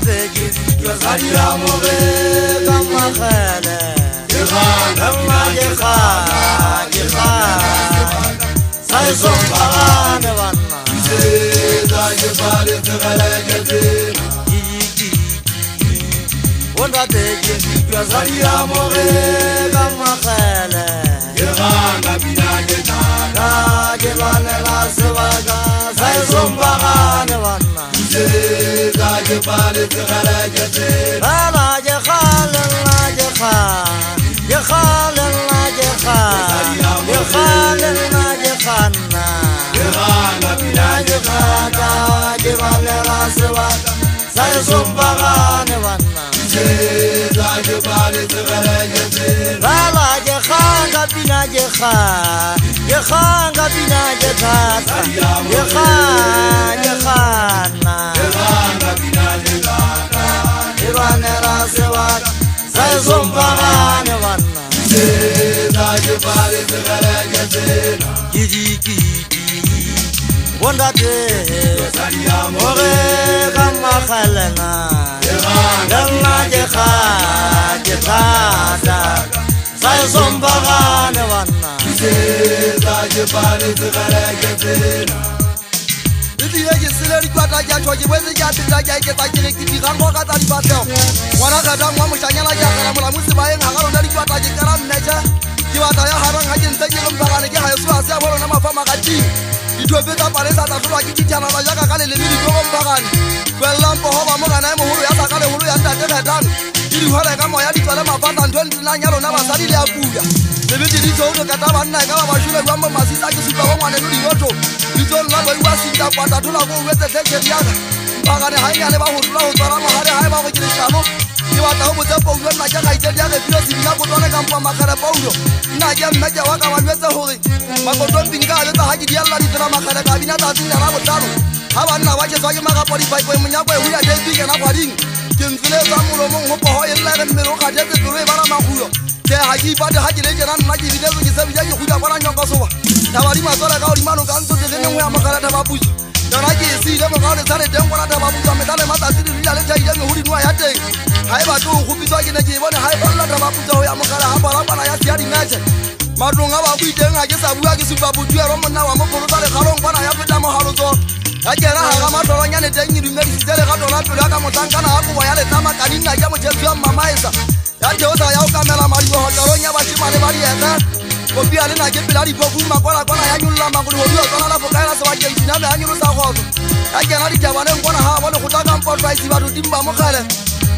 teki Yosari amore Kamakale Sai sombagane banna Zeda yebale tegala gedina Wanda teki Yosari amore Kamakale Yeranga bina gedana Gebale la sevaga Sai sombagane banna Zeda yebale tegala gedina La jekhala la jekhala Jekhala la jekhala Jekhala la jekhala Yeranga bina gedana Gebale la sevaga Sai sombagane banna Zeda yebale tegala gedina La jekhala bina jekhala Jekhala bina jekhala Jekhala Yeranga bina gedana Ibane la sevaga Sai sombagane banna Zeda yebale tegala gedina Gidi Wanda te Yosari amore Ore kamakhalena Dama jekhala Sai sombagane banna Zeda yebale tegala gedina Iti yeke sileri kwata ya choji wezi ya tita ya ike takiri kiti kanko kata di bateo Wana kata mwa mshanyala ya kara mula musi baye ngakaro nari kwata ya kara mnecha Kiwata ya harang haji ntenye kumpagane ki hayo suwa siya walo nama fama kati Ito beta paresa tatulwa kiti jana la yaka kale lemiri koko mpagane Kwela mpo hoba mga na huru ya sakale huru ya ntateke tanu Ili hwele kama ya ditwale mapata ntwendi na nyalo na basari ya kuya Nebiti dito udo kataba nna kama bashule kwamba masisa kisuka wangwane nuli woto Dito nlalo iwa sinta kwa tatula kuweze teke riyaga Mpagane haini ale bahutula hutarama hale hai bago jini shamo Kiwata humu tepo uyo na jaka iteli yage pilo sibina kutone kampa makare pauyo Na jem meja waka wanweze huli Makoton pinga aleta haji diyalla dituna makare kabina tatini arabu tanu Haba nna wache swagi maka poli paikwe mnyakwe huya jepike na kwa ringi Kimfile zamulo mungu hoye lere mmiro katete tuwe bara makuyo Ke haji pate haji leje nanu naji videzo kisebi jaji kuja kwa nyonga soba Tabari mazora kauri manu kanto tekene mwe amakara tababuzo Yonaji isi demo kauri sare dengo na tababuzo Ametale mata siri rila leja idemi huri nuwa yate Haiba tu kubizo kine jibone haiba la tababuzo Hoya amakara hapa rapa na yasi hadi meche Madunga wabu itenga kisa buya kisubabu Tuye romo na wamokuru tale kalong kwa na yapita mohaluzo Ajera haga matoro nyane tenyi rumeri sisele kato la pulu haka mutankana haku wayale tama kanina ya mchezu ya mamaisa Yaje oza ya ukamela marigo hotaro nya bashimane bari ete Kopi alina kepila ripo kuma kwa ya nyula makulu hodio Zona la pokaila sawa je isiname hanyulu sa hozo Yaje nari jabane mkona haa wale kutaka mportwa isi wadu timba mkale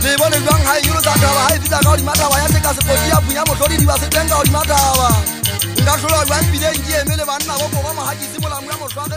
Lebone yuang hai nyulu sa tawa hai vita kauli matawa Yase kasi pokia punya motori diwa setenga uli matawa Ngashula yuang pide njie mele vanna wako wama haji simula mga motwade